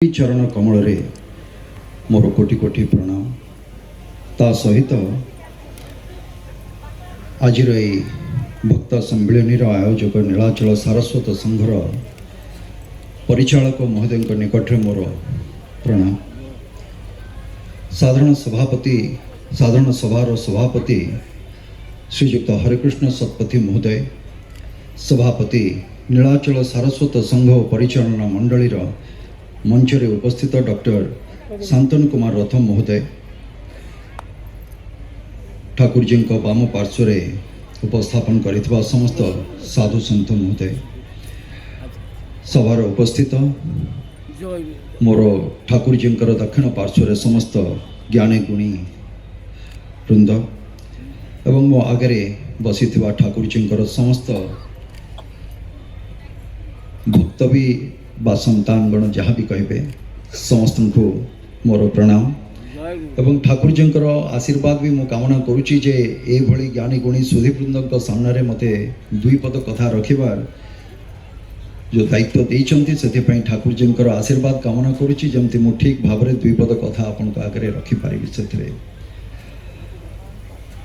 चरण कमल मोर कोटि कोटि प्रणाम। ता सहित आज भक्त सम्मिलनी आयोजक नीलाचल सारस्वत संघर परिचालक महोदय निकट में मोर प्रणाम। साधारण सभार सभापति श्रीजुक्त हरिकृष्ण सतपथी महोदय, सभापति नीलाचल सारस्वत संघ परिचालना मंडलीर मंचरे उपस्थित डॉक्टर शांतनु कुमार रथम महोदय, ठाकुर जी वाम पार्श्व उपस्थापन करिथिबा समस्त साधु संत महोदय, सभार उपस्थित मोर ठाकुर जी दक्षिण पार्श्व समस्त ज्ञानी गुणी वृंद एवं मो आगे बसी ठाकुर जी समस्त भक्त भी बा संतान गण जहाँ भी कहे समस्त को मोर प्रणाम एवं ठाकुर जी आशीर्वाद भी मु कामना करुच्ची जे ए भली ज्ञानी गुणी सुधीवृंद सामने मते दुई पद कथा रखिबार जो दायित्व देइछंती से ठाकुर जी आशीर्वाद कामना करुच्ची जमती मु ठीक भाव में दुई पद कथा आपन को आगे रखिपारि। से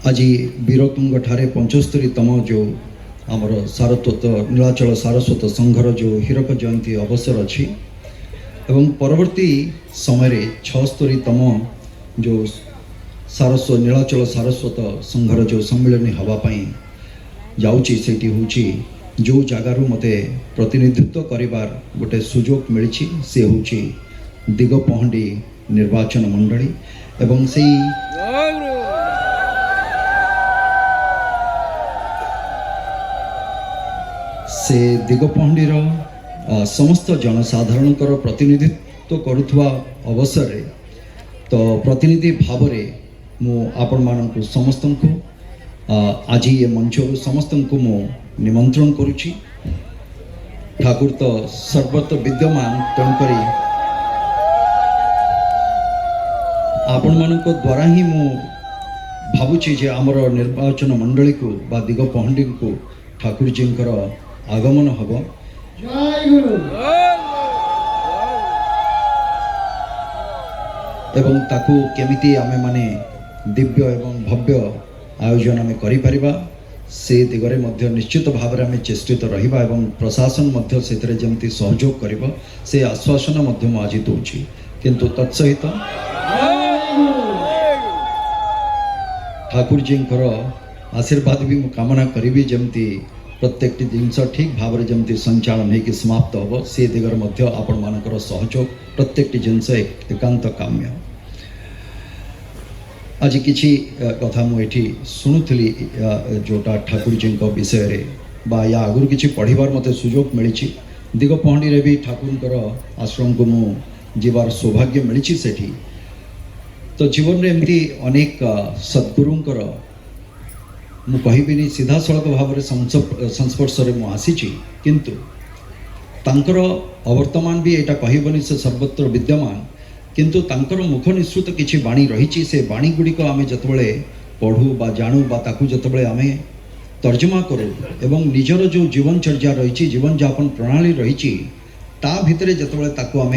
आज वीरतुंग ठारे 75तम जो आमर सारस्वत नीलाचल सारस्वत संघर जो हीरक जयंती अवसर अच्छी एवं परवर्ती समय 76तम जो सारस्वत नीलाचल सारस्वत संघर जो सम्मिलनी हवापाई जाऊँगी सेठी होची जो जगार मते प्रतिनिधित्व करिबार गोटे सुजोग मिली से होची दिगपहंडी निर्वाचन मंडली एवं से दिगपहंडीर समस्त जनसाधारण प्रतिनिधित्व करुवा अवसर तो प्रतिनिधि भाव मु आपण मानक समस्त को आज ये मंच समस्त को मु निमंत्रण करुच्ची। ठाकुर तो सर्वत्र विद्यमान तेणुकरी आपण मानक द्वारा ही मु भावुची जे आमर निर्वाचन मंडली को बा दिगपहंडी को ठाकुर जी आगमन हम एवं ताकू केमिति आमे माने दिव्य एवं भव्य आयोजन आमे करि परिबा से दिगरे मध्य निश्चित भाव में आमे चेष्टित रहिबा एवं प्रशासन मध्य सेतरे जेमति सहयोग करिबा से आश्वासन मध्य मु आज दउछि। किंतु तत्सहित ठाकुर जी आशीर्वाद भी मु कामना करी जेमति प्रत्येक जिनस ठीक भाव में जमती संचालन हो समाप्त हम से दिगर मध्य आपण मानकर सहयोग प्रत्येक जिनस एकांत काम्य। आज किछि कथा मुझे शुणुली जोटा ठाकुर जी विषय रे बा या आगुरी किछि पढ़िबार मते सुजोग मिली दिगपहंडी रे भी ठाकुर आश्रम को मु जीवार सौभाग्य मिली सेठी तो जीवन में एमती अनेक सद्गुरुंकर मु कहबिनी सीधा सड़क भाव में संस्पर्श में आसी किंतु तांकर अवर्तमान भी यहाँ कहबनी से सर्वत्र विद्यमान किंतु तांकर मुख निश्रुत किछि बाणी रही से बाणी गुड़िक आम जिते पढ़ू बा जानू बा ताकू जिते आम तर्जमा करूँ एवं निजर जो जीवनचर्या रही जीवन यापन प्रणाली रही ता भितर जिते ताकू आम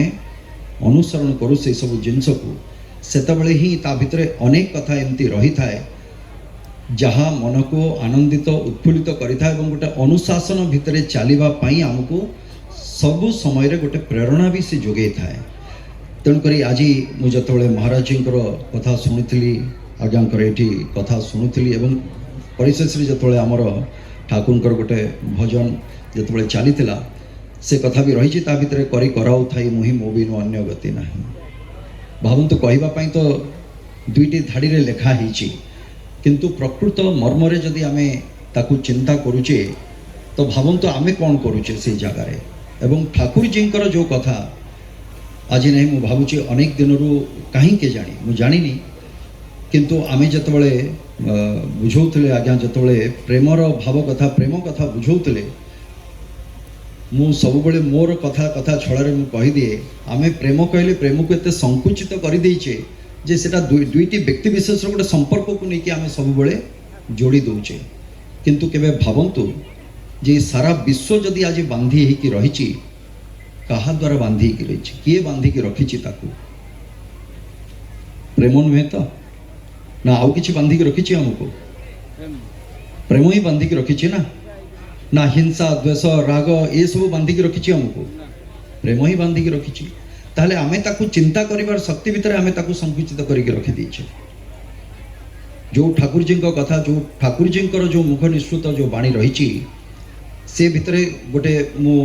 अनुसरण करूँ से सब जिनस को सेतबेले ही ता भितर अनेक कथा एमती रही थाए जहाँ मन को आनंदित उत्फुल्लित करिथा एवं गोटे अनुशासन भितर चलवा आमको सबु समय गोटे प्रेरणा भी से जोगे थाए। तेणुकरी आज मुझे महाराज जी कथा शुणी आज्ञाकर ये कथा शुणुली एवं परिशेष जो आमर ठाकुर गोटे भजन जो चली से कथा भी रही भितर करी कराऊ थाई मुही मो भी अन्य गति ना भावतु कहवाई तो दुईटी धाड़ी रे लेखा ही किंतु प्रकृत मर्मरे जदि आमे ताकू चिंता करुचे तो भावंतु आमे कौन करुचे से जगार एवं ठाकुर जी जो कथा आज नहीं मु भावुचे अनेक दिन रू कहीं के जानी मु जानी किंतु आमे जतबले बुझौतले आज्ञा जतबले प्रेमर भाव कथा प्रेम कथा बुझौतले मु सब बड़े मोर कथा कथा छड़े मु कही दिए आमे प्रेम कहले प्रेम को एते संकुचित कर देइचे जे सेटा दुईटी व्यक्ति विशेष गोटे संपर्क को लेकिन आम सब बड़े जोड़ी दौचे किंतु केबे भावंतु जे सारा विश्व जदि आज बांधी होगी रही କାହା ଦ୍ୱାରା ବାନ୍ଧିକି ରହିଛି? କିଏ ବାନ୍ଧିକି ରଖିଛି ତାକୁ? ପ୍ରେମ ନୁହେଁ ତ? ନା ଆଉ କିଛି ବାନ୍ଧିକି ରଖିଛି ଆମକୁ? ପ୍ରେମ ହିଁ ବାନ୍ଧିକି ରଖିଛି ନା? ନା ହିଂସା, ଦ୍ୱେଷ, ରାଗ ଏସବୁ ବାନ୍ଧିକି ରଖିଛି ଆମକୁ? ପ୍ରେମ ହିଁ ବାନ୍ଧିକି ରଖିଛି। ତାହେଲେ ଆମେ ତାକୁ ଚିନ୍ତା କରିବାର ଶକ୍ତି ଭିତରେ ଆମେ ତାକୁ ସଂକୁଚିତ କରିକି ରଖିଦେଇଛେ। ଯେଉଁ ଠାକୁରଜୀଙ୍କ କଥା, ଯେଉଁ ଠାକୁରଜୀଙ୍କର ଯେଉଁ ମୁଖ ନିଃସୃତ ଯେଉଁ ବାଣୀ ରହିଛି, ସେ ଭିତରେ ଗୋଟେ ମୁଁ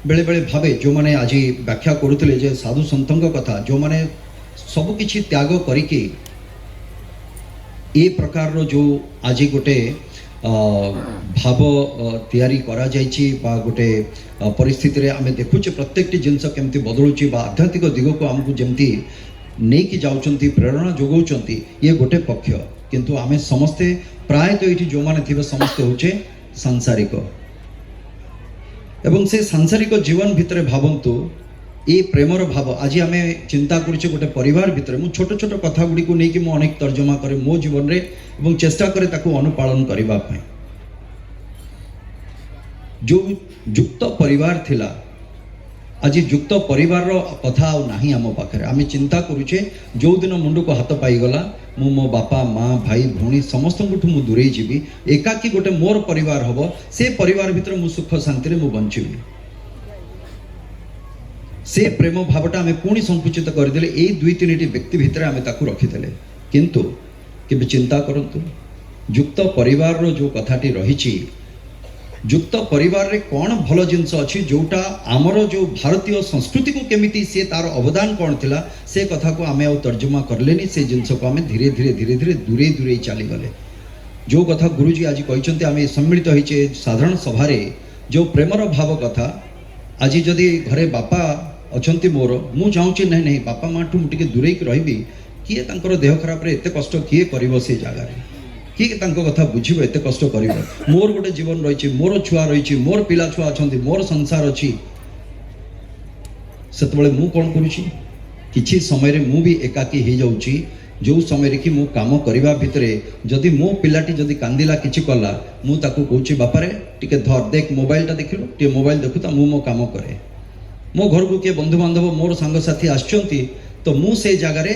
ବେଳେବେଳେ ଭାବେ, ଯେଉଁମାନେ ଆଜି ବ୍ୟାଖ୍ୟା କରୁଥିଲେ ଯେ ସାଧୁ ସନ୍ଥଙ୍କ କଥା, ଯେଉଁମାନେ ସବୁକିଛି ତ୍ୟାଗ କରିକି ଏ ପ୍ରକାରର ଯେଉଁ ଆଜି ଗୋଟେ ଭାବ ତିଆରି କରାଯାଇଛି ବା ଗୋଟେ ପରିସ୍ଥିତିରେ ଆମେ ଦେଖୁଛେ ପ୍ରତ୍ୟେକଟି ଜିନିଷ କେମିତି ବଦଳୁଛି ବା ଆଧ୍ୟାତ୍ମିକ ଦିଗକୁ ଆମକୁ ଯେମିତି ନେଇକି ଯାଉଛନ୍ତି, ପ୍ରେରଣା ଯୋଗାଉଛନ୍ତି, ଇଏ ଗୋଟେ ପକ୍ଷ। କିନ୍ତୁ ଆମେ ସମସ୍ତେ ପ୍ରାୟତଃ ଏଇଠି ଯେଉଁମାନେ ଥିବେ ସମସ୍ତେ ହେଉଛେ ସାଂସାରିକ। ଏବଂ ସେ ସାଂସାରିକ ଜୀବନ ଭିତରେ ଭାବନ୍ତୁ ଏ ପ୍ରେମର ଭାବ। ଆଜି ଆମେ ଚିନ୍ତା କରୁଛେ ଗୋଟେ ପରିବାର ଭିତରେ, ମୁଁ ଛୋଟ ଛୋଟ କଥା ଗୁଡ଼ିକୁ ନେଇକି ମୁଁ ଅନେକ ତର୍ଜମା କରେ ମୋ ଜୀବନରେ ଏବଂ ଚେଷ୍ଟା କରେ ତାକୁ ଅନୁପାଳନ କରିବା ପାଇଁ। ଯେଉଁ ଯୁକ୍ତ ପରିବାର ଥିଲା, ଆଜି ଯୁକ୍ତ ପରିବାରର କଥା ଆଉ ନାହିଁ ଆମ ପାଖରେ। ଆମେ ଚିନ୍ତା କରୁଛେ ଯେଉଁଦିନ ମୁଣ୍ଡକୁ ହାତ ପାଇଗଲା ମୁଁ ମୋ ବାପା ମା ଭାଇ ଭଉଣୀ ସମସ୍ତଙ୍କଠୁ ମୁଁ ଦୂରେଇ ଯିବି, ଏକାକି ଗୋଟେ ମୋର ପରିବାର ହେବ, ସେ ପରିବାର ଭିତରେ ମୁଁ ସୁଖ ଶାନ୍ତିରେ ମୁଁ ବଞ୍ଚିବି। ସେ ପ୍ରେମ ଭାବଟା ଆମେ ପୁଣି ସଂକୁଚିତ କରିଦେଲେ, ଏଇ 2-3ଟି ବ୍ୟକ୍ତି ଭିତରେ ଆମେ ତାକୁ ରଖିଦେଲେ। କିନ୍ତୁ କେବେ ଚିନ୍ତା କରନ୍ତୁ, ଯୁକ୍ତ ପରିବାରର ଯେଉଁ କଥାଟି ରହିଛି, ଯୁକ୍ତ ପରିବାରରେ କ'ଣ ଭଲ ଜିନିଷ ଅଛି ଯେଉଁଟା ଆମର ଯେଉଁ ଭାରତୀୟ ସଂସ୍କୃତିକୁ କେମିତି ସେ ତାର ଅବଦାନ କ'ଣ ଥିଲା, ସେ କଥାକୁ ଆମେ ଆଉ ତର୍ଜମା କଲେନି। ସେ ଜିନିଷକୁ ଆମେ ଧୀରେ ଧୀରେ ଦୂରେଇ ଚାଲିଗଲେ। ଯେଉଁ କଥା ଗୁରୁଜୀ ଆଜି କହିଛନ୍ତି, ଆମେ ସମ୍ମିଳିତ ହୋଇଛେ ସାଧାରଣ ସଭାରେ, ଯେଉଁ ପ୍ରେମର ଭାବ କଥା, ଆଜି ଯଦି ଘରେ ବାପା ଅଛନ୍ତି ମୋର, ମୁଁ ଚାହୁଁଛି ନାହିଁ ବାପା ମାଠୁ ମୁଁ ଟିକେ ଦୂରେଇକି ରହିବି, କିଏ ତାଙ୍କର ଦେହ ଖରାପରେ ଏତେ କଷ୍ଟ କିଏ କରିବ ସେ ଜାଗାରେ? କିଏ ତାଙ୍କ କଥା ବୁଝିବ? ଏତେ କଷ୍ଟ କରିବ? ମୋର ଗୋଟେ ଜୀବନ ରହିଛି, ମୋର ଛୁଆ ରହିଛି, ମୋର ପିଲା ଛୁଆ ଅଛନ୍ତି, ମୋର ସଂସାର ଅଛି। ସେତେବେଳେ ମୁଁ କ'ଣ କରୁଛି? କିଛି ସମୟରେ ମୁଁ ବି ଏକାକୀ ହେଇଯାଉଛି। ଯେଉଁ ସମୟରେ କି ମୁଁ କାମ କରିବା ଭିତରେ ଯଦି ମୋ ପିଲାଟି ଯଦି କାନ୍ଦିଲା, କିଛି କଲା, ମୁଁ ତାକୁ କହୁଛି ବାପାରେ ଟିକେ ଧର, ଦେଖ ମୋବାଇଲଟା ଦେଖିଲୁ, ଟିକେ ମୋବାଇଲ ଦେଖୁତା, ମୁଁ ମୋ କାମ କରେ। ମୋ ଘରକୁ କିଏ ବନ୍ଧୁବାନ୍ଧବ ମୋର ସାଙ୍ଗସାଥି ଆସିଛନ୍ତି ତ ମୁଁ ସେ ଜାଗାରେ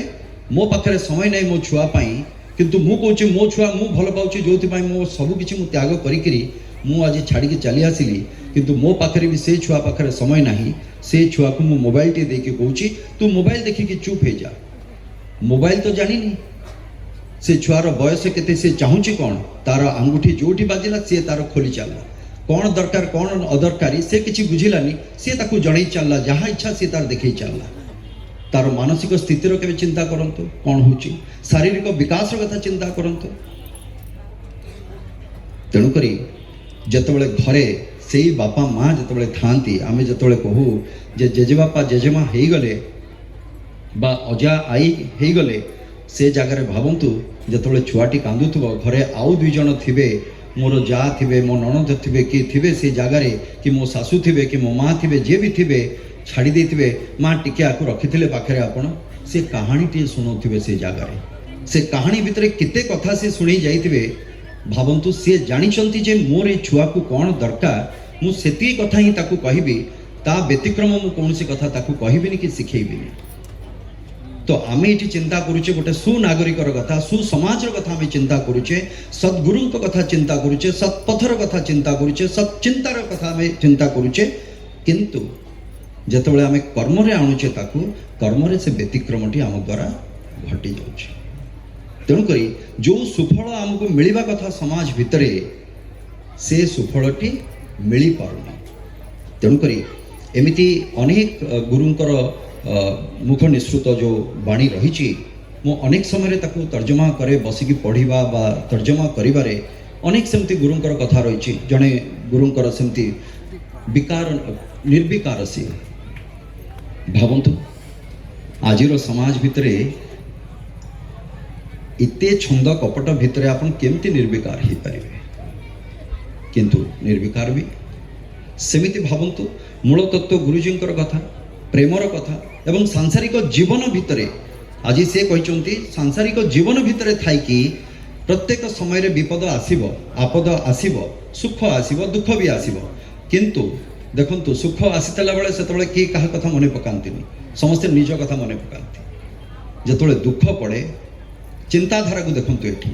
ମୋ ପାଖରେ ସମୟ ନାହିଁ ମୋ ଛୁଆ ପାଇଁ, କିନ୍ତୁ ମୁଁ କହୁଛି ମୋ ଛୁଆ ମୁଁ ଭଲ ପାଉଛି, ଯେଉଁଥିପାଇଁ ମୋ ସବୁକିଛି ମୁଁ ତ୍ୟାଗ କରିକିରି ମୁଁ ଆଜି ଛାଡ଼ିକି ଚାଲି ଆସିଲି, କିନ୍ତୁ ମୋ ପାଖରେ ବି ସେ ଛୁଆ ପାଖରେ ସମୟ ନାହିଁ। ସେ ଛୁଆକୁ ମୁଁ ମୋବାଇଲଟି ଦେଇକି କହୁଛି ତୁ ମୋବାଇଲ ଦେଖିକି ଚୁପ୍ ହେଇଯା। ମୋବାଇଲ ତ ଜାଣିନି ସେ ଛୁଆର ବୟସ କେତେ, ସେ ଚାହୁଁଛି କ'ଣ, ତାର ଆଙ୍ଗୁଠି ଯେଉଁଠି ବାଜିଲା ସିଏ ତାର ଖୋଲି ଚାଲିଲା। କ'ଣ ଦରକାର କ'ଣ ଅଦରକାରୀ ସେ କିଛି ବୁଝିଲାନି, ସିଏ ତାକୁ ଜଣେଇ ଚାଲିଲା, ଯାହା ଇଚ୍ଛା ସିଏ ତାର ଦେଖେଇ ଚାଲିଲା। ତାର ମାନସିକ ସ୍ଥିତିର କେବେ ଚିନ୍ତା କରନ୍ତୁ କ'ଣ ହେଉଛି, ଶାରୀରିକ ବିକାଶର କଥା ଚିନ୍ତା କରନ୍ତୁ। ତେଣୁକରି ଯେତେବେଳେ ଘରେ ସେଇ ବାପା ମା ଯେତେବେଳେ ଥାଆନ୍ତି, ଆମେ ଯେତେବେଳେ କହୁ ଯେ ଜେଜେବାପା ଜେଜେମା ହେଇଗଲେ ବା ଅଜା ଆଈ ହେଇଗଲେ, ସେ ଜାଗାରେ ଭାବନ୍ତୁ ଯେତେବେଳେ ଛୁଆଟି କାନ୍ଦୁଥିବ, ଘରେ ଆଉ 2 ଜଣ ଥିବେ, ମୋର ଯା ଥିବେ, ମୋ ନଣନ୍ଦ ଥିବେ, କିଏ ଥିବେ ସେ ଜାଗାରେ, କି ମୋ ଶାଶୁ ଥିବେ, କି ମୋ ମା ଥିବେ, ଯିଏ ବି ଥିବେ, ଛାଡ଼ି ଦେଇଥିବେ, ମା ଟିକେ ଆକୁ ରଖିଥିଲେ ପାଖରେ ଆପଣ, ସେ କାହାଣୀଟିଏ ଶୁଣାଉଥିବେ ସେ ଜାଗାରେ। ସେ କାହାଣୀ ଭିତରେ କେତେ କଥା ସେ ଶୁଣେଇ ଯାଇଥିବେ। ଭାବନ୍ତୁ ସିଏ ଜାଣିଛନ୍ତି ଯେ ମୋର ଏ ଛୁଆକୁ କ'ଣ ଦରକାର, ମୁଁ ସେତିକି କଥା ହିଁ ତାକୁ କହିବି, ତା ବ୍ୟତିକ୍ରମ ମୁଁ କୌଣସି କଥା ତାକୁ କହିବିନି କି ଶିଖେଇବିନି। तो आम ये चिंता करुचे गोटे सुनागरिकर कथा सुसमाजर कथा आम चिंता करुचे सद्गुरु कथा चिंता करुचे सत्पथर कथा चिंता करुचे सच्चिंतार कथा आम चिंता करुचे किंतु जितेबाला आम कर्म आणुचे ताकू कर्म से व्यतिक्रमटी आम द्वारा घटी जाऊे तेणुक जो सुफल आमको मिलवा कथा समाज भितर से सुफलटी मिल पारना तेणुक एमती अनेक गुरुंकर मुख निःसृत जो बाणी रही मु अनेक समय ताकू तर्जमा करे बसिकी पढ़ा बा तर्जमा करिबारे अनेक सेमती गुरुंकर कथा रही जड़े गुरुंकर सेमती विकार निर्विकार सी भावंतु आजिर समाज भितर इते छंद कपट भितर आपन केमती निर्विकार हो पारे किंतु निर्विकार भी सेमिति भावंतु मूल तत्व गुरुजींकर कथा प्रेमर कथा एवं सांसारिक जीवन भितर आज से कहते सांसारिक जीवन भितर थी प्रत्येक समय विपद आसब आपद आसब सुख आसब दुख भी आसब किंतु ଦେଖନ୍ତୁ ସୁଖ ଆସିଥିଲା ବେଳେ ସେତେବେଳେ କିଏ କାହା କଥା ମନେ ପକାନ୍ତିନି, ସମସ୍ତେ ନିଜ କଥା ମନେ ପକାନ୍ତି। ଯେତେବେଳେ ଦୁଃଖ ପଡ଼େ ଚିନ୍ତାଧାରାକୁ ଦେଖନ୍ତୁ, ଏଠି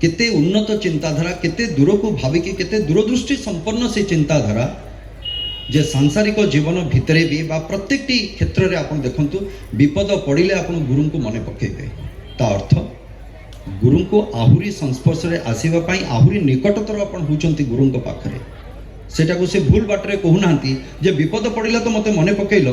କେତେ ଉନ୍ନତ ଚିନ୍ତାଧାରା, କେତେ ଦୂରକୁ ଭାବିକି କେତେ ଦୂରଦୃଷ୍ଟି ସମ୍ପନ୍ନ ସେ ଚିନ୍ତାଧାରା ଯେ ସାଂସାରିକ ଜୀବନ ଭିତରେ ବି ବା ପ୍ରତ୍ୟେକଟି କ୍ଷେତ୍ରରେ ଆପଣ ଦେଖନ୍ତୁ ବିପଦ ପଡ଼ିଲେ ଆପଣ ଗୁରୁଙ୍କୁ ମନେ ପକାଇବେ। ତା ଅର୍ଥ ଗୁରୁଙ୍କୁ ଆହୁରି ସଂସ୍ପର୍ଶରେ ଆସିବା ପାଇଁ ଆହୁରି ନିକଟତର ଆପଣ ହେଉଛନ୍ତି ଗୁରୁଙ୍କ ପାଖରେ। ସେଟାକୁ ସେ ଭୁଲ ବାଟରେ କହୁନାହାନ୍ତି ଯେ ବିପଦ ପଡ଼ିଲା ତ ମୋତେ ମନେ ପକାଇଲ,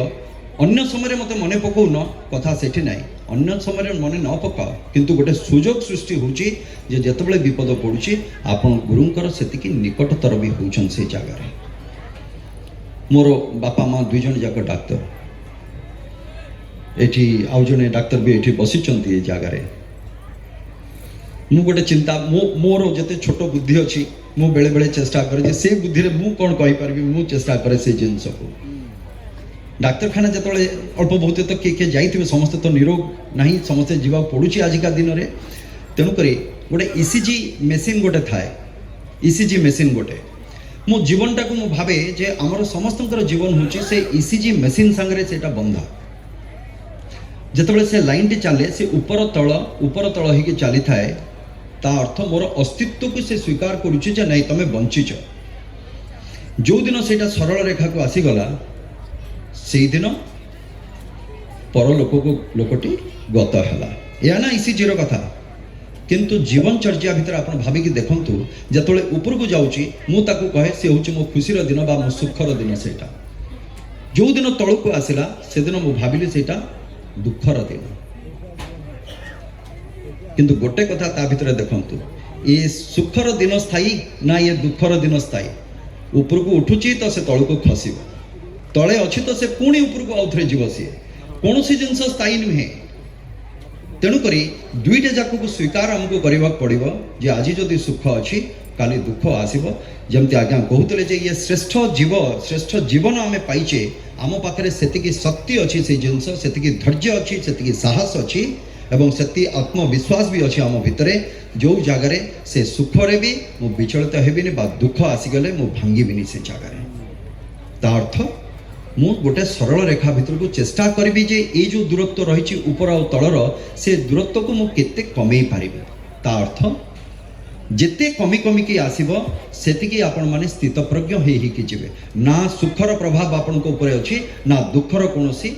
ଅନ୍ୟ ସମୟରେ ମୋତେ ମନେ ପକାଉନ, କଥା ସେଠି ନାହିଁ। ଅନ୍ୟ ସମୟରେ ମନେ ନ ପକାଅ, କିନ୍ତୁ ଗୋଟେ ସୁଯୋଗ ସୃଷ୍ଟି ହେଉଛି ଯେ ଯେତେବେଳେ ବିପଦ ପଡ଼ୁଛି ଆପଣ ଗୁରୁଙ୍କର ସେତିକି ନିକଟତର ବି ହେଉଛନ୍ତି ସେଇ ଜାଗାରେ। ମୋର ବାପା ମା ଦୁଇ ଜଣ ଯାକ ଡାକ୍ତର, ଏଠି ଆଉ ଜଣେ ଡାକ୍ତର ବି ଏଠି ବସିଛନ୍ତି ଏ ଜାଗାରେ। ମୁଁ ଗୋଟେ ଚିନ୍ତା, ମୋର ଯେତେ ଛୋଟ ବୁଦ୍ଧି ଅଛି ମୁଁ ବେଳେବେଳେ ଚେଷ୍ଟା କରେ ଯେ ସେ ବୁଦ୍ଧିରେ ମୁଁ କ'ଣ କହିପାରିବି, ମୁଁ ଚେଷ୍ଟା କରେ ସେ ଜିନିଷକୁ। ଡାକ୍ତରଖାନା ଯେତେବେଳେ ଅଳ୍ପ ବହୁତ ତ କିଏ କିଏ ଯାଇଥିବେ, ସମସ୍ତେ ତ ନିରୋଗ ନାହିଁ, ସମସ୍ତେ ଯିବାକୁ ପଡ଼ୁଛି ଆଜିକା ଦିନରେ। ତେଣୁକରି ଗୋଟେ ଇସିଜି ମେସିନ୍ ଗୋଟେ ଥାଏ, ଇସିଜି ମେସିନ୍ ଗୋଟେ। ମୋ ଜୀବନଟାକୁ ମୁଁ ଭାବେ ଯେ ଆମର ସମସ୍ତଙ୍କର ଜୀବନ ହେଉଛି ସେ ଇସିଜି ମେସିନ୍ ସାଙ୍ଗରେ ସେଇଟା ବନ୍ଧା। ଯେତେବେଳେ ସେ ଲାଇନ୍ଟି ଚାଲେ ସେ ଉପର ତଳ ହେଇକି ଚାଲିଥାଏ, ତା ଅର୍ଥ ମୋର ଅସ୍ତିତ୍ୱକୁ ସେ ସ୍ୱୀକାର କରୁଛି ଯେ ନାଇଁ ତମେ ବଞ୍ଚିଛ। ଯେଉଁଦିନ ସେଇଟା ସରଳ ରେଖାକୁ ଆସିଗଲା ସେଇଦିନ ଲୋକଟି ଗତ ହେଲା। ଏହା ନା ଇସିଜିର କଥା। କିନ୍ତୁ ଜୀବନଚର୍ଯ୍ୟା ଭିତରେ ଆପଣ ଭାବିକି ଦେଖନ୍ତୁ, ଯେତେବେଳେ ଉପରକୁ ଯାଉଛି ମୁଁ ତାକୁ କହେ ସେ ହେଉଛି ମୋ ଖୁସିର ଦିନ ବା ମୋ ସୁଖର ଦିନ। ସେଇଟା ଯେଉଁଦିନ ତଳକୁ ଆସିଲା ସେଦିନ ମୁଁ ଭାବିଲି ସେଇଟା ଦୁଃଖର ଦିନ। କିନ୍ତୁ ଗୋଟେ କଥା ତା ଭିତରେ ଦେଖନ୍ତୁ, ଏ ସୁଖର ଦିନ ସ୍ଥାୟୀ ନା ଏ ଦୁଃଖର ଦିନ ସ୍ଥାୟୀ? ଉପରକୁ ଉଠୁଛି ତ ସେ ତଳକୁ ଖସିବ, ତଳେ ଅଛି ତ ସେ ପୁଣି ଉପରକୁ ଆଉଥରେ ଯିବ। ସିଏ କୌଣସି ଜିନିଷ ସ୍ଥାୟୀ ନୁହେଁ। ତେଣୁକରି ଦୁଇଟା ଯାକକୁ ସ୍ୱୀକାର ଆମକୁ କରିବାକୁ ପଡ଼ିବ ଯେ ଆଜି ଯଦି ସୁଖ ଅଛି କାଲି ଦୁଃଖ ଆସିବ। ଯେମିତି ଆଜ୍ଞା କହୁଥିଲେ ଯେ ଇଏ ଶ୍ରେଷ୍ଠ ଜୀବନ ଆମେ ପାଇଛେ, ଆମ ପାଖରେ ସେତିକି ଶକ୍ତି ଅଛି, ସେଇ ଜିନିଷ ସେତିକି ଧୈର୍ଯ୍ୟ ଅଛି, ସେତିକି ସାହସ ଅଛି ଏବଂ ସେତିକି ଆତ୍ମବିଶ୍ୱାସ ବି ଅଛି ଆମ ଭିତରେ, ଯେଉଁ ଜାଗାରେ ସେ ସୁଖରେ ବି ମୁଁ ବିଚଳିତ ହେବିନି ବା ଦୁଃଖ ଆସିଗଲେ ମୁଁ ଭାଙ୍ଗିବିନି ସେ ଜାଗାରେ। ତା ଅର୍ଥ ମୁଁ ଗୋଟେ ସରଳ ରେଖା ଭିତରକୁ ଚେଷ୍ଟା କରିବି ଯେ ଏଇ ଯେଉଁ ଦୂରତ୍ୱ ରହିଛି ଉପର ଆଉ ତଳର, ସେ ଦୂରତ୍ୱକୁ ମୁଁ କେତେ କମେଇ ପାରିବି। ତା ଅର୍ଥ ଯେତେ କମିକି ଆସିବ ସେତିକି ଆପଣମାନେ ସ୍ଥିତପ୍ରଜ୍ଞ ହେଇକି ଯିବେ। ନା ସୁଖର ପ୍ରଭାବ ଆପଣଙ୍କ ଉପରେ ଅଛି, ନା ଦୁଃଖର କୌଣସି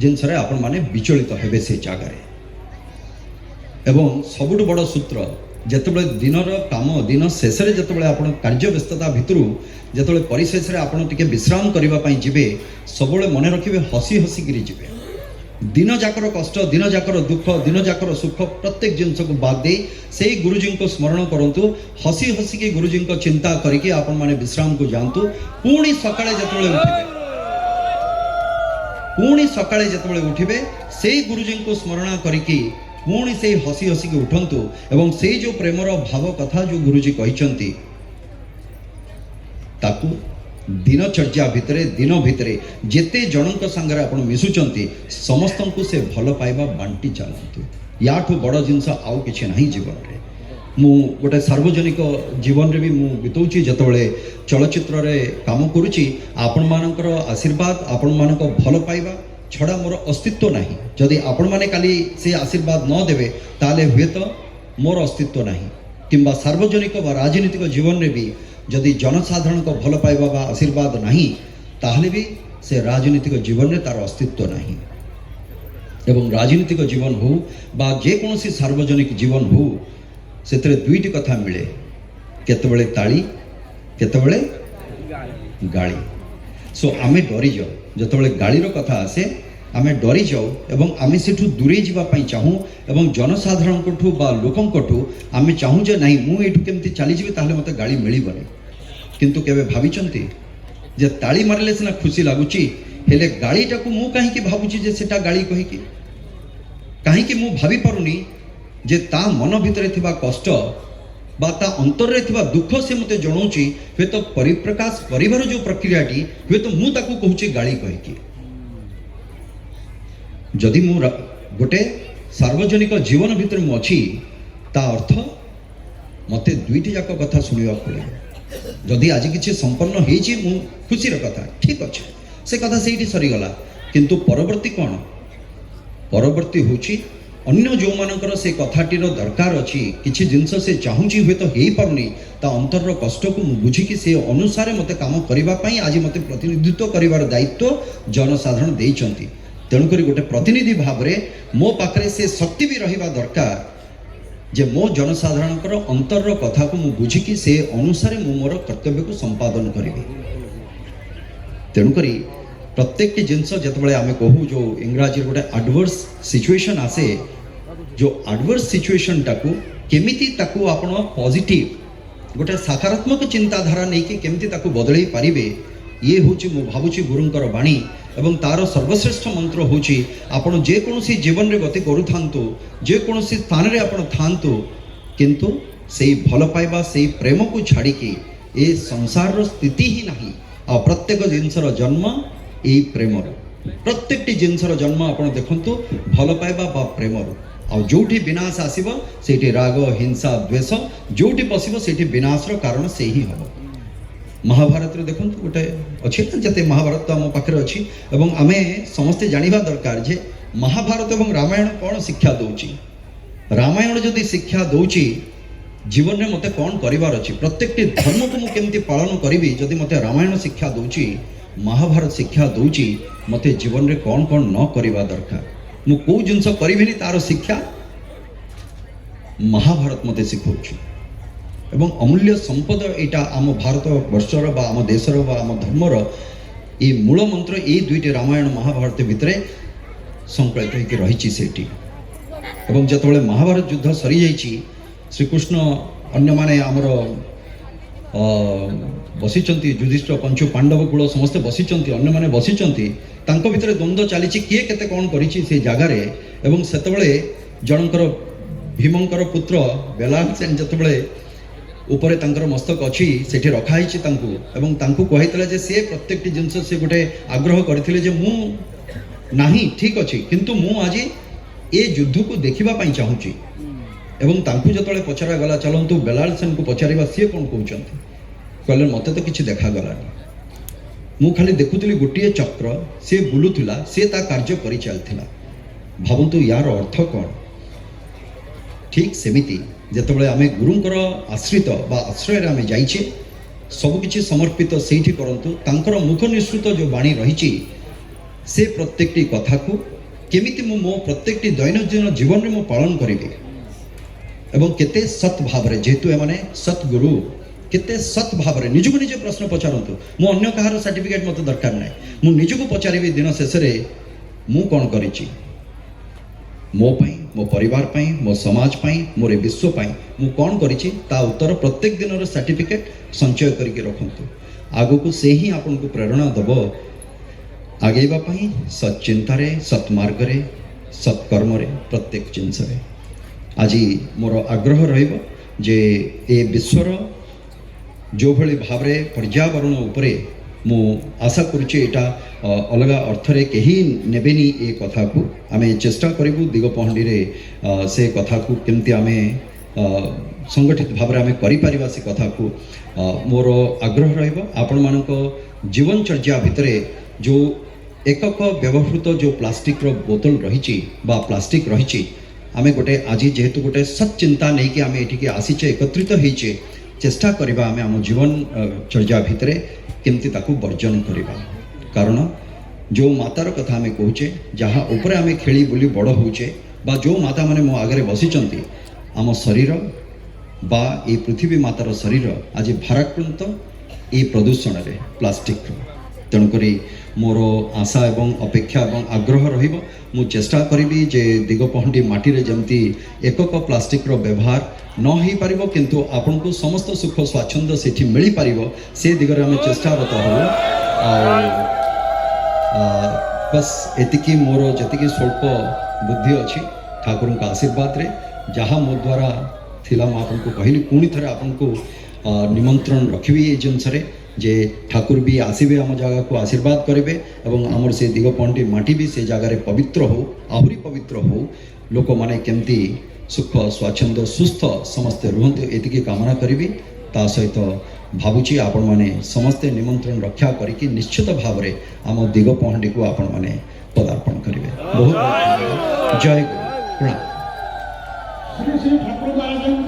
ଜିନିଷରେ ଆପଣମାନେ ବିଚଳିତ ହେବେ ସେ ଜାଗାରେ। ଏବଂ ସବୁଠୁ ବଡ଼ ସୂତ୍ର, ଯେତେବେଳେ ଦିନର କାମ ଦିନ ଶେଷରେ ଯେତେବେଳେ ଆପଣ କାର୍ଯ୍ୟବ୍ୟସ୍ତତା ଭିତରୁ ଯେତେବେଳେ ପରିଶେଷରେ ଆପଣ ଟିକେ ବିଶ୍ରାମ କରିବା ପାଇଁ ଯିବେ, ସବୁବେଳେ ମନେ ରଖିବେ ହସିକିରି ଯିବେ। ଦିନ ଯାକର କଷ୍ଟ, ଦିନ ଯାକର ଦୁଃଖ, ଦିନ ଯାକର ସୁଖ ପ୍ରତ୍ୟେକ ଜିନିଷକୁ ବାଦ ଦେଇ ସେଇ ଗୁରୁଜୀଙ୍କୁ ସ୍ମରଣ କରନ୍ତୁ। ହସିକି ଗୁରୁଜୀଙ୍କ ଚିନ୍ତା କରିକି ଆପଣମାନେ ବିଶ୍ରାମକୁ ଯାଆନ୍ତୁ। ପୁଣି ସକାଳେ ଯେତେବେଳେ ଉଠିବେ ସେଇ ଗୁରୁଜୀଙ୍କୁ ସ୍ମରଣ କରିକି ପୁଣି ସେଇ ହସିକି ଉଠନ୍ତୁ ଏବଂ ସେଇ ଯେଉଁ ପ୍ରେମର ଭାବ କଥା ଯେଉଁ ଗୁରୁଜୀ କହିଛନ୍ତି ତାକୁ ଦିନଚର୍ଯ୍ୟା ଭିତରେ ଦିନ ଭିତରେ ଯେତେ ଜଣଙ୍କ ସାଙ୍ଗରେ ଆପଣ ମିଶୁଛନ୍ତି ସମସ୍ତଙ୍କୁ ସେ ଭଲ ପାଇବା ବାଣ୍ଟି ଚାଲନ୍ତୁ। ୟାଠୁ ବଡ଼ ଜିନିଷ ଆଉ କିଛି ନାହିଁ ଜୀବନରେ। ମୁଁ ଗୋଟେ ସାର୍ବଜନିକ ଜୀବନରେ ବି ମୁଁ ବିତଉଛି, ଯେତେବେଳେ ଚଳଚ୍ଚିତ୍ରରେ କାମ କରୁଛି, ଆପଣମାନଙ୍କର ଆଶୀର୍ବାଦ, ଆପଣମାନଙ୍କ ଭଲ ପାଇବା ଛଡ଼ା ମୋର ଅସ୍ତିତ୍ୱ ନାହିଁ। ଯଦି ଆପଣମାନେ କାଲି ସେ ଆଶୀର୍ବାଦ ନ ଦେବେ ତାହେଲେ ହୁଏତ ମୋର ଅସ୍ତିତ୍ୱ ନାହିଁ। କିମ୍ବା ସାର୍ବଜନିକ ବା ରାଜନୈତିକ ଜୀବନରେ ବି ଯଦି ଜନସାଧାରଣଙ୍କ ଭଲ ପାଇବା ବା ଆଶୀର୍ବାଦ ନାହିଁ ତାହେଲେ ବି ସେ ରାଜନୈତିକ ଜୀବନରେ ତାର ଅସ୍ତିତ୍ୱ ନାହିଁ। ଏବଂ ରାଜନୈତିକ ଜୀବନ ହେଉ ବା ଯେକୌଣସି ସାର୍ବଜନିକ ଜୀବନ ହେଉ, ସେଥିରେ ଦୁଇଟି କଥା ମିଳେ, କେତେବେଳେ ତାଳି, କେତେବେଳେ ଗାଳି। ସୋ ଆମେ ଡରିଯାଉ, ଯେତେବେଳେ ଗାଳିର କଥା ଆସେ ଆମେ ଡରିଯାଉ ଏବଂ ଆମେ ସେଠୁ ଦୂରେଇ ଯିବା ପାଇଁ ଚାହୁଁ ଏବଂ ଜନସାଧାରଣଙ୍କଠୁ ବା ଲୋକଙ୍କଠୁ ଆମେ ଚାହୁଁ ଯେ ନାହିଁ ମୁଁ ଏଇଠୁ କେମିତି ଚାଲିଯିବି, ତାହେଲେ ମୋତେ ଗାଳି ମିଳିବନି। କିନ୍ତୁ କେବେ ଭାବିଛନ୍ତି ଯେ ତାଳି ମାରିଲେ ସିନା ଖୁସି ଲାଗୁଛି, ହେଲେ ଗାଳିଟାକୁ ମୁଁ କାହିଁକି ଭାବୁଛି ଯେ ସେଟା ଗାଳି କହିକି? କାହିଁକି ମୁଁ ଭାବିପାରୁନି ଯେ ତା ମନ ଭିତରେ ଥିବା କଷ୍ଟ ବା ତା ଅନ୍ତରରେ ଥିବା ଦୁଃଖ ସେ ମୋତେ ଜଣାଉଛି, ହୁଏତ ପରିପ୍ରକାଶ କରିବାର ଯେଉଁ ପ୍ରକ୍ରିୟାଟି ହୁଏତ ମୁଁ ତାକୁ କହୁଛି ଗାଳି କହିକି। ଯଦି ମୁଁ ଗୋଟେ ସାର୍ବଜନିକ ଜୀବନ ଭିତରେ ମୁଁ ଅଛି, ତା ଅର୍ଥ ମୋତେ ଦୁଇଟି ଯାକ କଥା ଶୁଣିବାକୁ ପଡ଼ିବ। जदि आज किसी संपन्न होइछि मु खुशीर कथा ठीक अच्छे से कथा से सरीगला किंतु परवर्ती कौन परवर्ती होची अन्य जो मानकर से कथाटीर दरकार अच्छी किसी जिनस से चाहूँगी हुए तो हो पारुनी ता अंतर कष्ट को बुझिकी से अनुसार मते काम करने आज मते प्रतिनिधित्व करिवार दायित्व जनसाधारण देइचंती तेणुक गोटे प्रतिनिधि भाव में मो पाखरे से शक्ति भी रहिबा दरकार जे मो जनसाधारण अंतर कथा को बुझिकी से अनुसार मु मोर कर्तव्य को संपादन करी तेणुक प्रत्येक जिनस जिते आम कहूँ जो इंग्राजी गोटे आडवर्स सिचुएशन आसे जो आडवर्स सिचुएशन टाकू केमिति ताकू आपण पॉजिटिव गोटे सकारात्मक चिंताधारा नहीं कि केमिति ताकू बदलई पारिबे ये होची मु भाबुची गुरुंकर बाणी एवं तार सर्वश्रेष्ठ मंत्र होची आपण जे कोनोसी जीवन रे गति करूथांतु जे कोनोसी स्थान रे आपण थांतु किंतु सेई भल पाइबा सेई प्रेम को छाड़ी के ए संसार रो स्थिति ही नहीं आ प्रत्येक जिनसर जन्म यही प्रेम प्रत्येक जिनसर जन्म आप देखु भल पाइबा बा प्रेम जोठी विनाश आसब से राग हिंसा द्वेष जोठी पशब से विनाश कारण से ही हम महाभारत देखु गोटे अच्छे जते महाभारत तो आम पाखे अच्छी एवं आमे समस्ते जानिबा दरकार जे महाभारत एवं रामायण कौन शिक्षा दौची रामायण जदि शिक्षा दौची जीवन में मते कौन करिवार अछि प्रत्येक धर्म को मु केमती पालन करिवि जदि मते रामायण शिक्षा दौची महाभारत शिक्षा दौची मते जीवन में कौन कौन न करवा दरकार मु को जिनस करिबिनी तार शिक्षा महाभारत मते शिखौछि एवं अमूल्य संपद एटा आम भारत वर्षर बा आम देशर बा आम धर्मर ये मूल मंत्र ये दुईटी रामायण महाभारत भितरे संकलित होकर रही सेठी एवं जतबेले महाभारत युद्ध सरी जाइछि श्रीकृष्ण अन्य माने आमर बसिचंती युधिष्ठिर पंचु पांडव कूल समस्ते बसिचंती अन्य माने बसिचंती तांको भितरे द्वंद्व चली किए केते कौन करिछि से जगार एवं सेतबेले जनकर भीमंकर पुत्र बेलासेन जतबेले ऊपर तांकर मस्तक अच्छी सेठी रखाई तांकु एवं तांकु कहितले जे से प्रत्येक जिनस से गोटे आग्रह करथिले जे मु नाही ठीक अछि किंतु मु आज ए युद्ध को देखिबा पई चाहूची एवं तांकु जतले पचरा गला चलंतु बेलासेन को पचारिबा सी कोन कहउचंती कहले मते तो किछि देखा गलानी मु खाली देखुतली गोटिए चक्र से बुलुथुला से ता कार्य करि चलथिला भाबंतु यार अर्थ कोन ठीक सेमिति जेतबेले आमे गुरुंकर आश्रित बा आश्रय आमे जाइछे सब किछि समर्पित सेठी करंतु तांकर मुख निश्रुत जो बाणी रहिछि से प्रत्येकटी कथा को केमिति मो प्रत्येकटी दैनंदिन जीवन में मो पालन करिबे एवं केते सत भाव रे जेतु एमाने सतगुरु केते सत भाव रे निजको निजे प्रश्न पचारंतु मो अन्य कहार सर्टिफिकेट मते दरकार नै मु निजको पचारिबे दिन शेष रे मु कोन करिछि मो पाई मो परिवार पाई मो समाज पाई मोरे विश्व पाई मु कौन करिछि ता उत्तर प्रत्येक दिन रो सर्टिफिकेट संचय करके रखंतु आगो को से ही आपन को प्रेरणा दबो आगेबा पाई सत चिंता रे सत मार्ग रे सत कर्म रे प्रत्येक जिंस रे आज मोर आग्रह रहइबो जे ए विश्वर जो भली भाव रे पर्यावरण उपरे मु आशा करुचे एटा अलगा अर्थ रे कहीं नेबेनी ए कथा को आमे चेष्टा करिबु दिगपहंडी रे से कथा को केमती आमे संगठित भाव रे आमे करि परिबा से कथा को मोर आग्रह रहइबो आपण मानको जीवन चर्या भितरे जो एकक व्यवहृत जो प्लास्टिक रो बोतल रहिछि बा प्लास्टिक रहिछि आमे गोटे आज जेहेतु गोटे सत चिंता नहीं कि आमे एठिके आसीचे एकत्रित होइचे चेष्टा करिबा आमे हम जीवन चर्या भितरे केमती ताकू वर्जन करिबा कारण जो मातार कथा आमे कहूचे जहाँ उपरे आमे खेली बुली बड़ होचे बा जो माता माने मो आगे बसिचंती आम शरीर बा ए पृथ्वी मातार शरीर आज भाराक्रांत ए प्रदूषण रे प्लास्टिक तेणुकरी मोर आशा एवं अपेक्षा एवं आग्रह रहिबो मु चेष्टा करिबी जे दिगपहंडी माटी रे जमती एकक प्लास्टिक रो व्यवहार न हो पारिबो किंतु आपन को समस्त सुख स्वाच्छंद सेठी मिली पारिबो से दिगरे हम चेष्टारत हो बस एतिकी मोर जतिकी स्वल्प बुद्धि अच्छी ठाकुर का आशीर्वाद रे जहाँ मो द्वारा थिला मैं आपन को कहली पुणी थे आपन को निमंत्रण रखी ये जिनस जे ठाकुर भी आसबे आम जगह को आशीर्वाद करेंगे और आमर से दिगपहंडी माटी भी से जगार पवित्र हो आहरी पवित्र हो लोक माने केमती सुख स्वाच्छंद सुस्थ समस्ते रुहतु एतिकी कामना करी ता सहित भावुची आपण माने समस्ते निमंत्रण रक्षा करिकी निश्चित भाव रे आम दिग पहंडी को आपण माने पदार्पण करिवे। बहुत बहुत धन्यवाद। जय गुरु। प्रणाम। श्री श्री ठाकुर महाराज